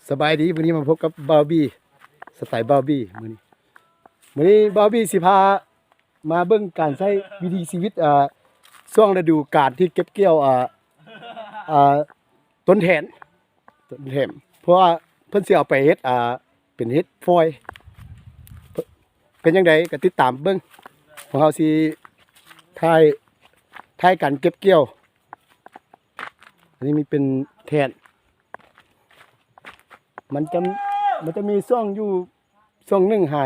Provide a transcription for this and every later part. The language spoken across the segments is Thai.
สบายดีวันนี้มาพบกับบาวบี้สไตล์บาวบี้มื้อนี้บาวบี้สิพามาเบิ่งการใช้วิถีชีวิตช่วงฤดูกาลที่เก็บเกี่ยวต้นแถนเพราะว่าเพิ่นสิเอาไปเฮ็ดเป็นเฮ็ดฟอยล์เป็นจังไดก็ติดตามเบิ่งพวกเฮาสิถ่ายการเก็บเกี่ยวอันนี้มีเป็นแถนมันจะมีช่วงอยู่ช่วงหนึ่งหา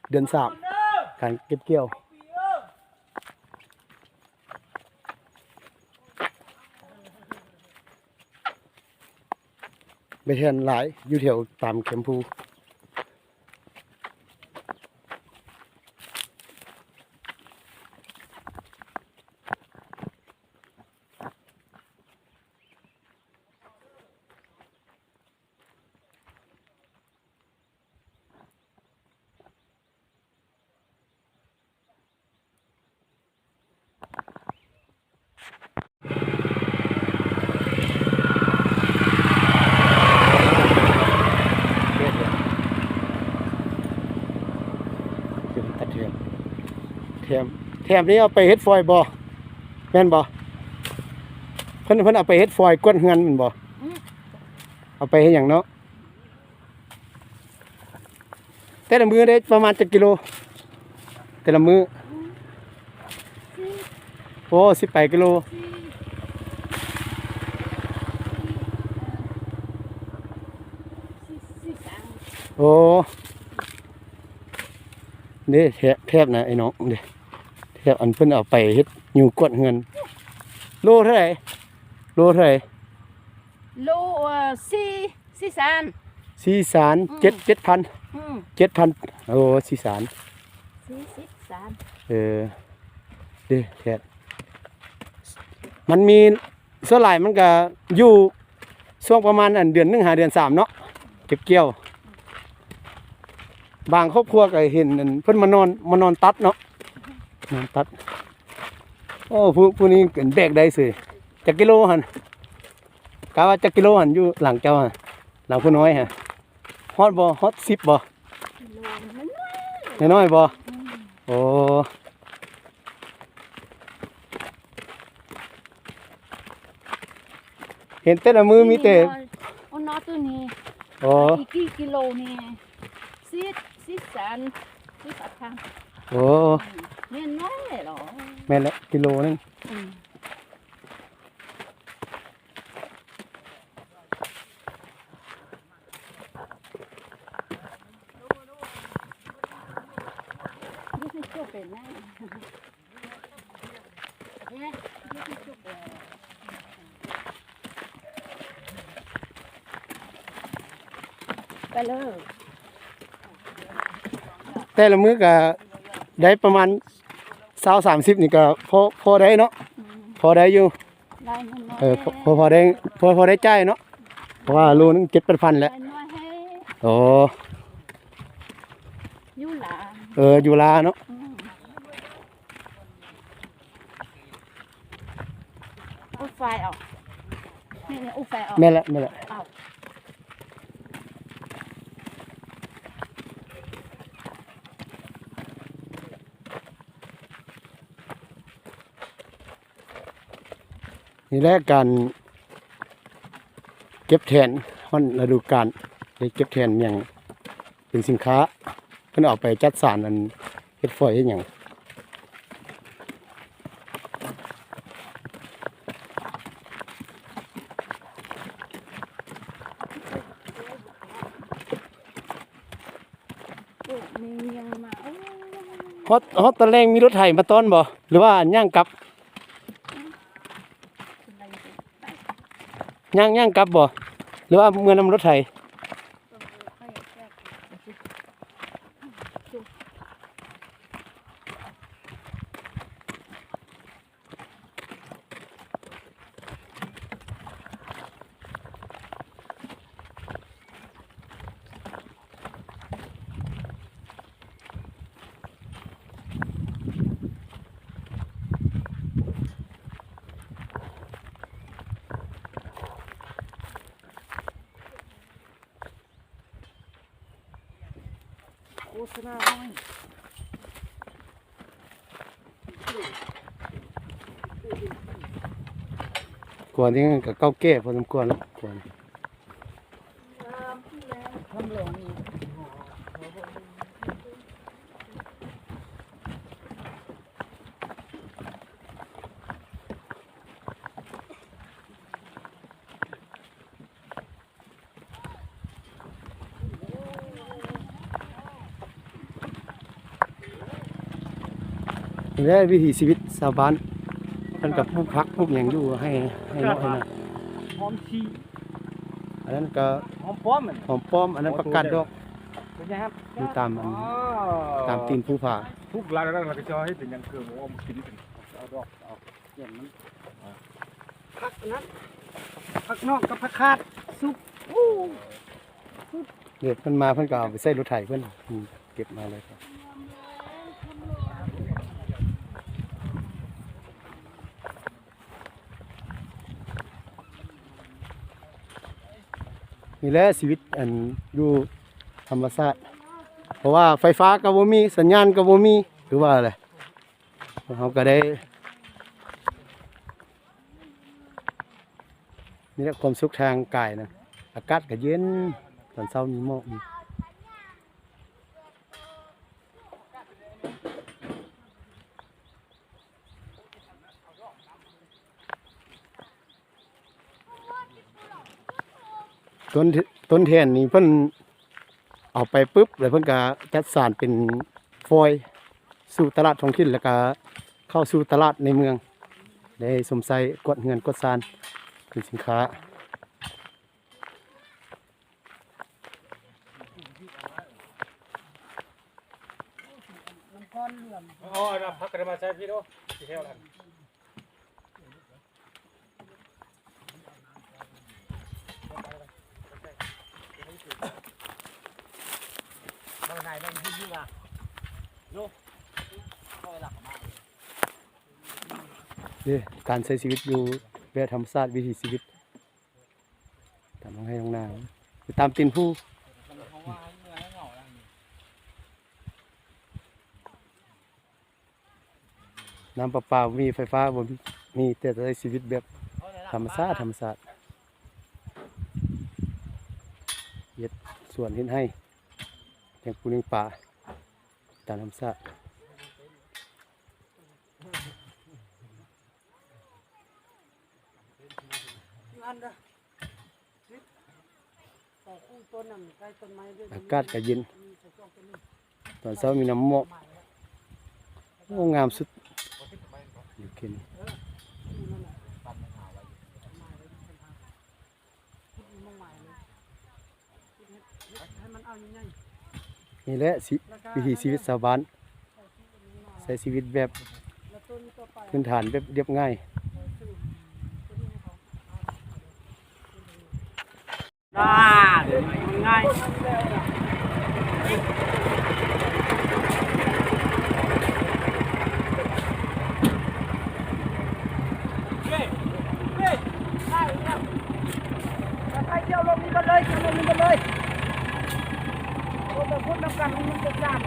เดือน3การเก็บเกี่ยวไปแทนหลายอยู่แถวตามแคมพูตัดแถมนี้เอาไปเฮ็ดฟอยล์บ่แม่นบ่เพิ่นเอาไปเฮ็ดฟอยล์กวนเฮือนแม่นบ่เอาไปเฮ็ดหยังเนาะแต่ละมื้อได้ประมาณจักกิโลแต่ละมื้อโอ้18กิโลโอ้นี่แทบนะไอ้น้องนี่แทบอันเพิ่นเอาไปเฮ็ดอยู่กวดเฮือนโลเท่าไหร่โลสี่สาน 4 สาร7,000โอ้4 สาร40 สานเด้แทบมันมีส่วนหลายมันก็อยู่ช่วงประมาณอันเดือน1หาเดือน3เนาะเก็บเกี่ยวบางครอบครัวก็เห็นเพิ่นมานอนตัดเนาะนอนตัดโอ้ผู้นี้เกินแบกได้สิจักกิโลหั่นกะว่าจักกิโลหั่นอยู่หลังเจ้าหั่นหลังผู้น้อยฮะฮอดบ่ฮอด10บ่น้อยบ่โอ้เห็นแต่ละมือมีแต่โอ้นอตัวนี้อีกกี่กิโลนี่4 สาน4,000โอ้แม่นน้อยเหรอแม่นละกิโลนึงไปเลย แต่ละมื้อก็ได้ประมาณ20-30นี่ก็พอได้เนาะพอได้อยู่พอได้จ่ายเนาะเพราะว่าโลนึง7,000แล้วโอ้อยู่ลาเนาะอุไฟออกนี่อุไฟออกแม่ละนี่แหละการเก็บแทนฮอนฤดูกาลได้เก็บแทนอย่างเป็นสินค้าเพิ่นเอาไปจัดสรรอันเฮ็ดฝอยเฮ็ดหยังฮอดตะแลงมีรถไถมาต้อนบ่หรือว่าย่างกลับย่างกลับบ่หรือว่าเมื่อนำรถไถ ษณาหน่อย กวนนี่ก็เก้าแก่พอสมควรแล้วกวน ทำลงนี่ นี่แหละวิถีชีวิตชาวบ้านเพิ่นกับผู้พักผู้หยังอยู่ให้น้อยนะ หอมชี อันนั้นก็ หอมป้อมมัน หอมป้อมอันนั้นประกาศดอก เป็นไงครับ อยู่ตามตามตีนภูผา ทุกร้านแล้วเราก็จะให้เป็นยังเกลือหมูอมกินเป็น เอาดอกเอาเปลี่ยนมันผักนั้นผักนอกกับผักคาดซุปอู้ เดี๋ยวเพิ่นมาเพิ่นก็เอาไปใส่รถไถเพิ่นเก็บมาเลยครับนี่แหละชีวิตอันอยู่ธรรมชาติเพราะว่าไฟฟ้าก็บ่มีสัญญาณก็บ่มีหรือว่าอะไรเราก็ได้นี่แหละความสุขทางกายนะอากาศก็เย็นตอนเช้ามีหมอกมีต้นแทนนี่เพิ่นเอาไปปุ๊บแล้วเพิ่นก็จัดสารเป็นฟอยล์สู่ตลาดท้องถิ่นแล้วก็เข้าสู่ตลาดในเมืองได้สมใส่กดเงินกดซานเป็นสินค้า อ๋อเราพักกันมาใช้พี่ดูที่เที่ยวกัน บางไหนบางที่อยู่อ่ะโยค่อยหลักมา นี่การใช้ชีวิตอยู่แบบธรรมชาติวิถีชีวิตตามให้ตรงหน้าไปตามตีนผู้น้ำประปาบ่มีไฟฟ้าบ่มีแต่ใช้ชีวิตแบบธรรมชาติเฮ็ดสวนเฮ็ดให้เลี้ยงปูเลี้ยงปลาตามธรรมชาติ อันเด้อต่อคู่ต้นน่ะใกล้ต้นไม้ด้วย อากาศก็เย็นตอนเช้ามีน้ำหมอกโอ้งามสุดอยู่เข็นนี่แหละวิถีชีวิตชาวบ้านใช้ชีวิตแบบพื้นฐานแบบเรียบง่าย ง่ายไปเที่ยวลงนี้กันเลยเที่ยวลงนี้กันเลยเราจะพูดน้ำกันมันจะจ้าง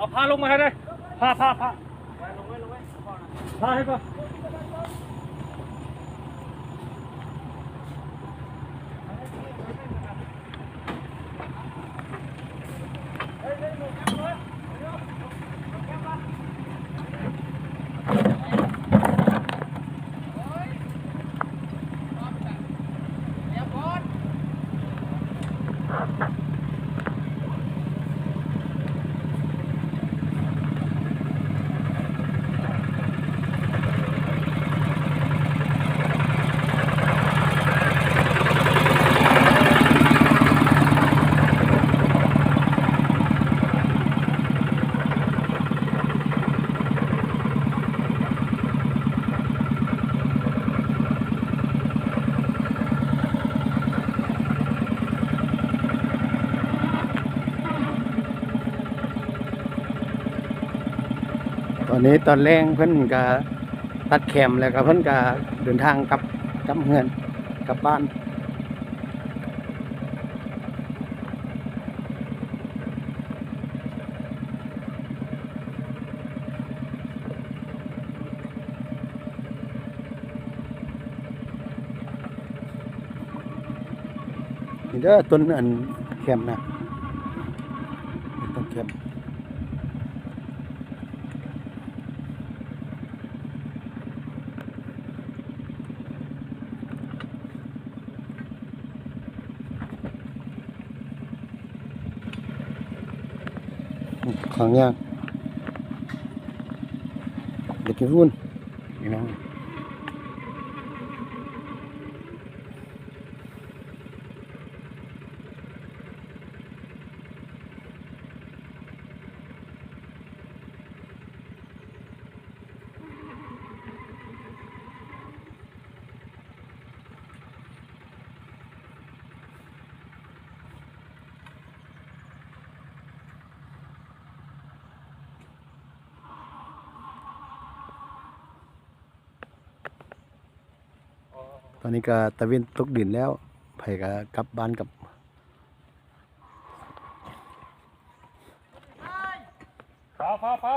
เอาพาลงมาให้เลยพาพาให้ก่อน ตอนนี้ตอนแรงเพิ่นก็ตัดแคมแล้วก็เพิ่นก็เดินทางกลับเฮือนกลับบ้านนี่เด้อต้นอันแคมนะต้นแคมของยากเด็กรุ่นนี่น้องตอนนี้ก็ตะเวนตกดินแล้วไผก็กลับบ้านกับพอ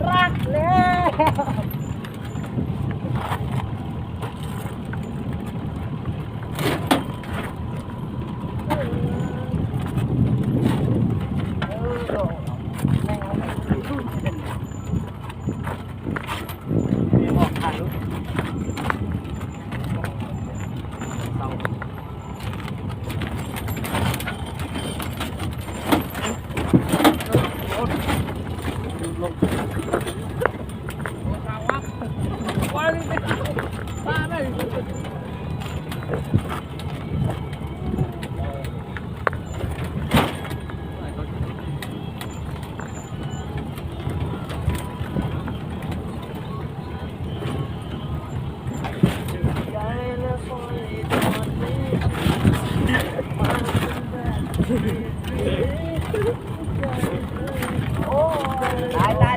รักแล้ว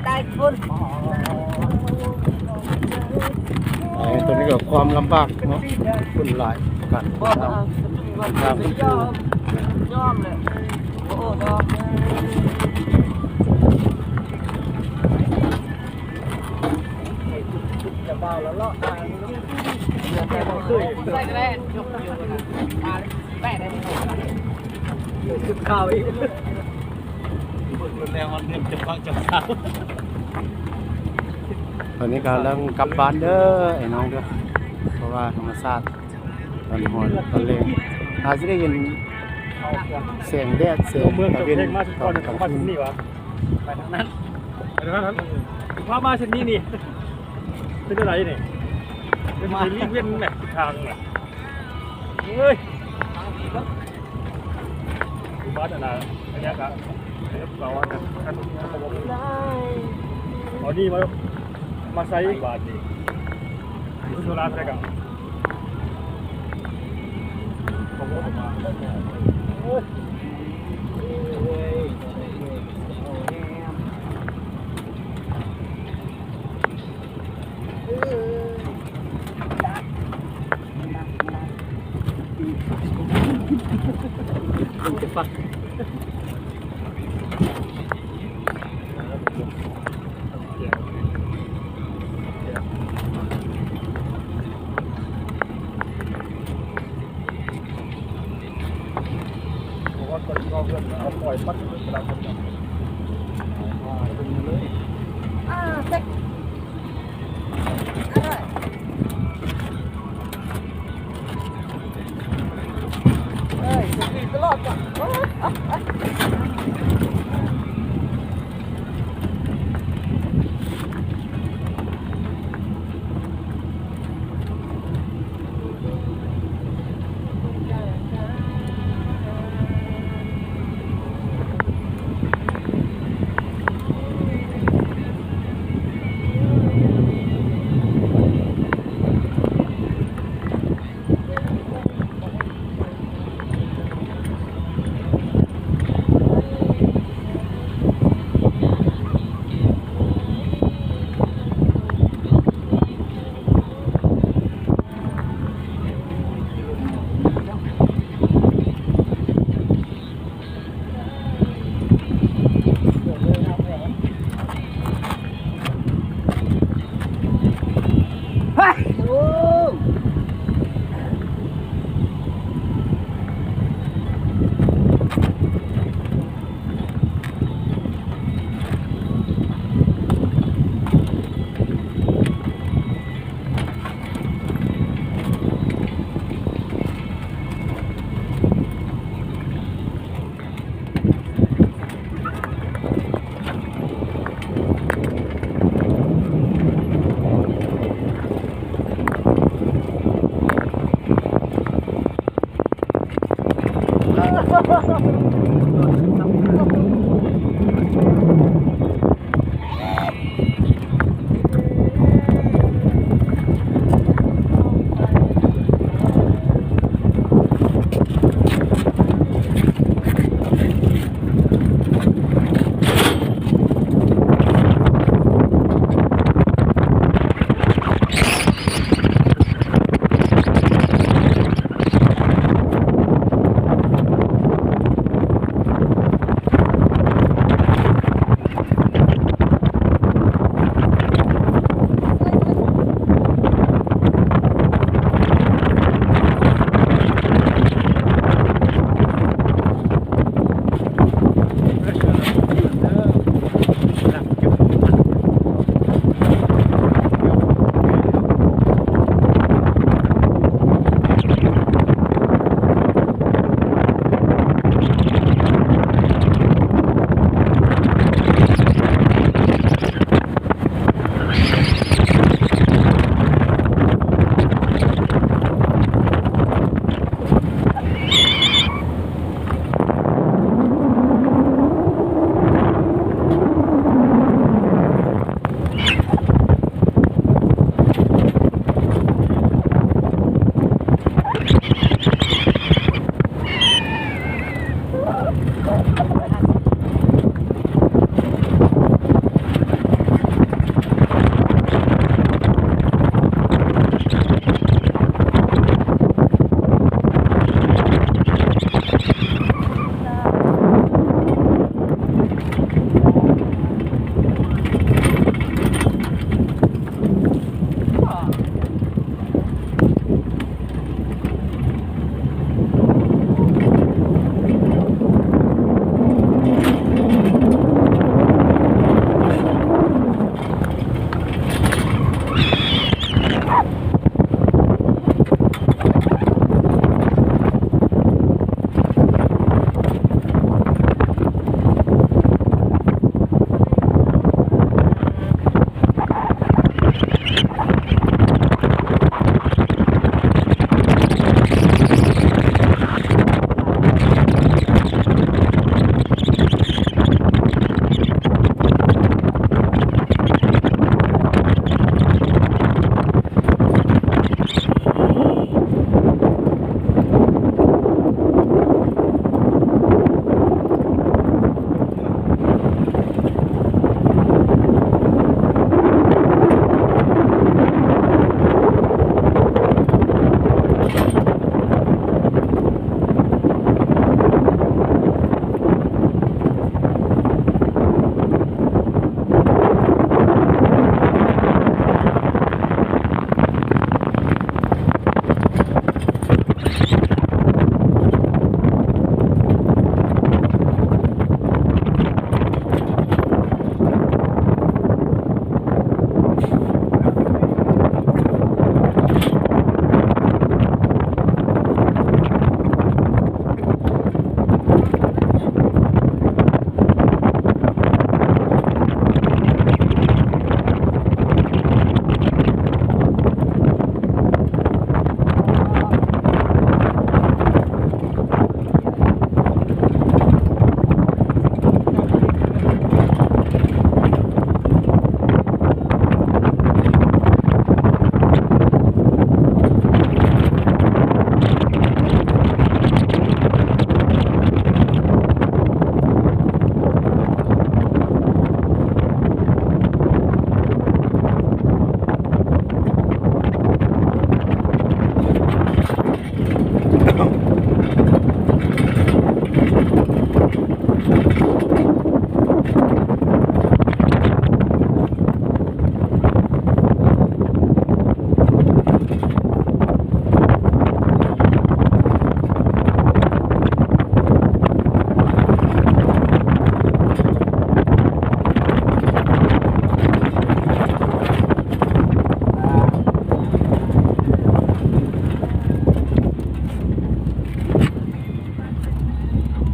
ได้คุณ ตัวนี้ก็ความลำบากเนาะคนหลายกันทางคุณครู ยอมเลยโอ้ยอมจะเบาแล้วเลาะทางแต่พอขึ้นใส่กระแดนยกอยู่มาแปะได้จุดข่าวอีกแล้วมันเริ่มจะฟังจะข่าว ตอนนี้ก็เริ่มกลับบ้านเด้อไอ้น้องเด้อเพราะว่าธรรมชาติตอนหอนตอนแรงอาจจะได้ยินเสียงแดดเสียง เมือง ตะ จะ เวน เพ่งมาถึงก่อนถึงมาถึงนี่วะไปทางนั้นพามาถึงนี่เป็นอะไรนี่เป็นมาลีเว้นแบบทางน่ะเฮ้ยบ้านอะไรอันนี้ก็เราเอานี่มาใส่บาทนี่สุราใส่กัน ผมก็มาจะฟักว่าคนชอบเรื่องเอาปล่อยปัดเวลาคนทำเลย เซ็กอร่อย จะกินตลอดจ้ะ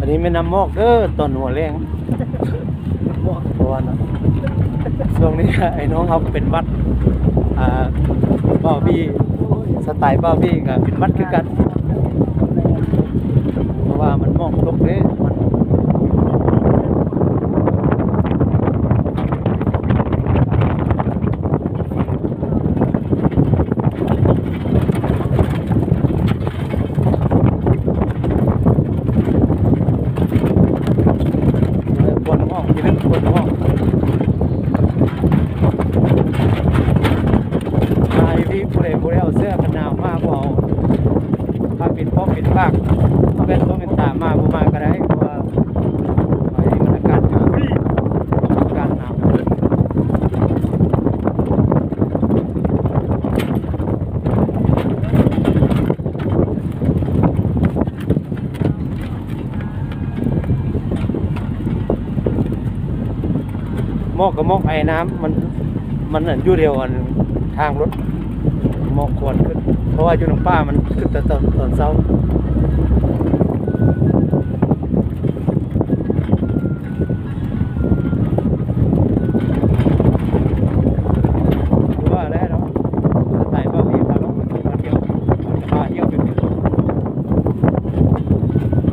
นนี้ไม่นำหมอกเด้อตอนหัวแรงหมอกเพราะว่าช่วงนี้ไอ้น้องเขาเป็นวัดบ้าบี้สไตล์บ้าบี้ก็เป็นวัดคือกันเพราะว่ามันหมอกตกเลยมันหมอกกับหมอกไอ้น้ำมันอยู่เดียวกันทางรถหมอกควรขึ้นเพราะว่าอยู่หนองป้ามันขึ้นแต่ตอนเช้าว่าแล้วเนาะสไตล์บ้าพี่พาลงมาเที่ยวพาเที่ยวเป็น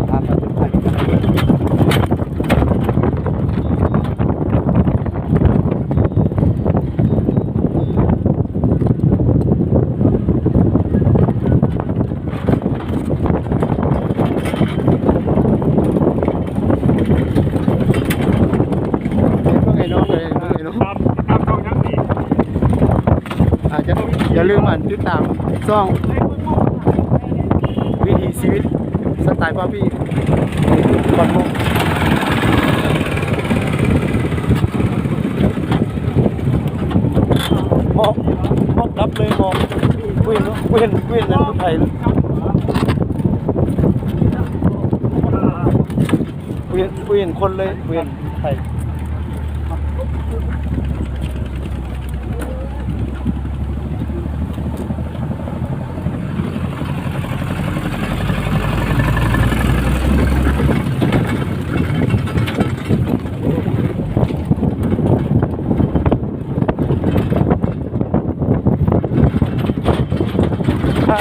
พามาจนไปอย่าลืมติดตามช่องวิถีชีวิตสไตล์บ้าบี้ก่อนมุกมอกรับเลยมองเวียนนั้นคนไทยเวียนคนเลยเวียนไทย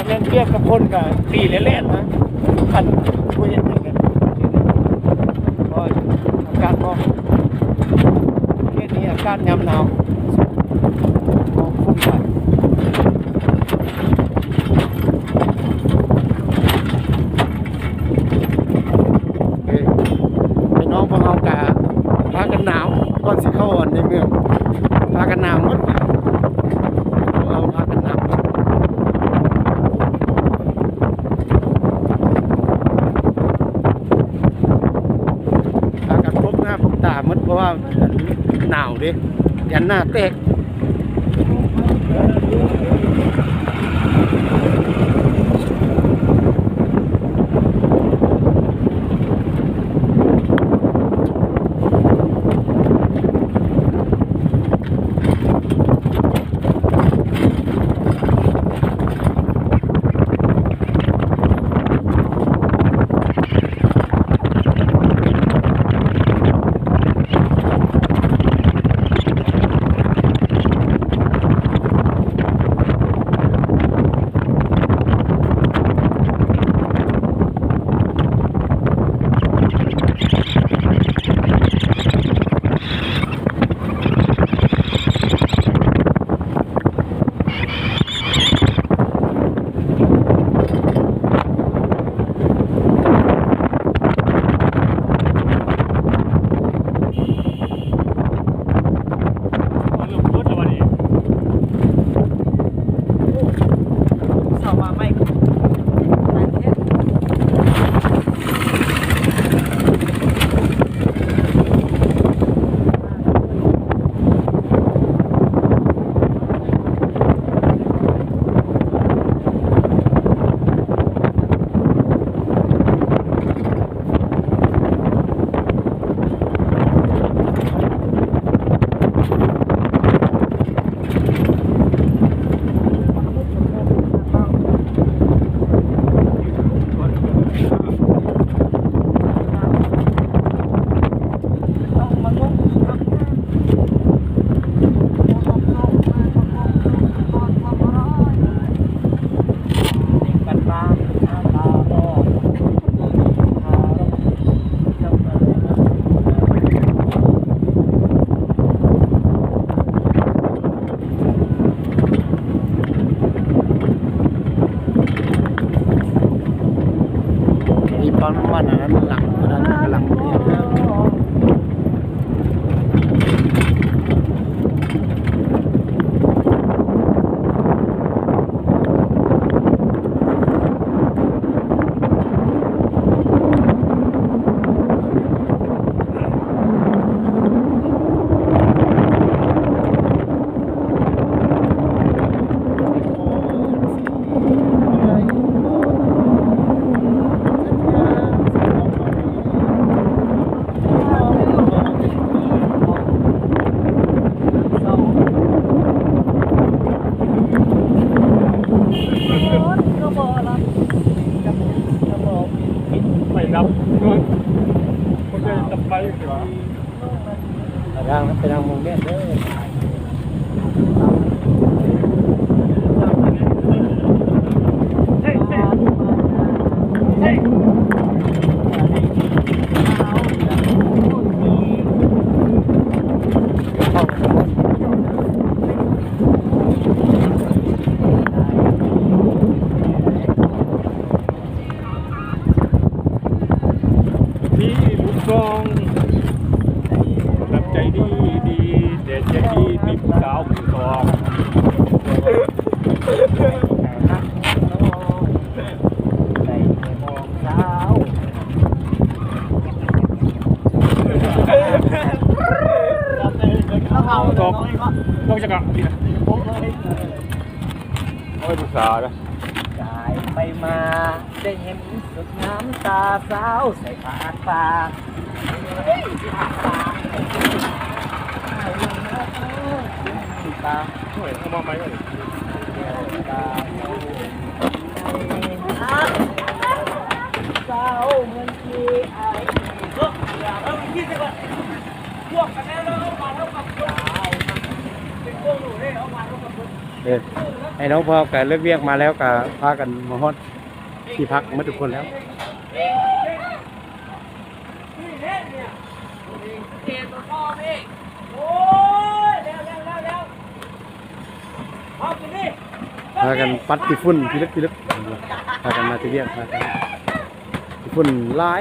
เล่นเรียกกับคนกับตีเล่นๆนะขันคุยกันกันพออากาศร้อนเรื่องนี้อากาศยามหนาวมองคุ้มไปไอ้น้องพวกเรากะพากันหนาวก่อนสิเข้าในเมืองพากันหนาวหมดเราพากันหนาวตามันเพราะว่าหนาวดิยันหน้าแตก วันนั้นหลังนั้นหลังนี่ไปรับคนจะจับไปสิวะ ไปทางมงเนี่ยเด้อ พี่ลูกกองรับใจดีดีแต่ใจดีมีผู้สาวผู้สองนอกจากนี้นะโอ้ยผู้สาวนะ จ่ายไปมาได้เห็นสุดน้ำตาสาวใส่ผ้าป่า ตา โอ้ยเอามาไหมวะ ตาสาวเงินที่ไอ้พวกกันแล้วมาแล้วกับพวกเป็นพวกหนูได้เอามาแล้วกับพวก ไอ้น้องพอกับเลิกเวียกมาแล้วก็พากันมาฮอดที่พักมาทุกคนแล้ว เกมตัวพ่อพี่โอ้ยแล้วเอาไปดิ พากันปัดที่ฝุ่นพิลึกพากันมาที่เวียกพากันที่ฝุ่นหลาย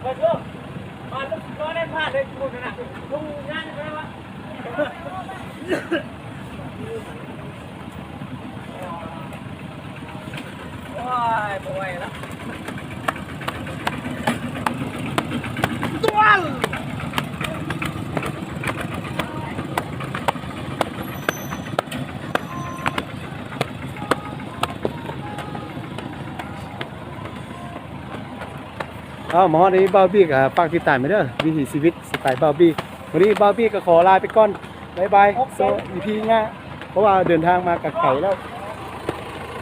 มาช่วยมาต้องได้พลาดเลยคุณนะลุงงานไปแล้ววะว้ายป่วยแล้วตัว หมอนี้บ้าบี้กับฝากติดตามไปเด้อวิถีชีวิตสไตล์บ้าบี้วันนี้บ้าบี้ก็ขอลาไปก่อนบ๊ายบายโซอีพีง่าเพราะว่าเดินทางมากับไก่แล้ว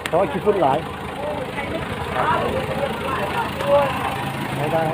เพราะคิดฝุ่นหลายบ๊ายบาย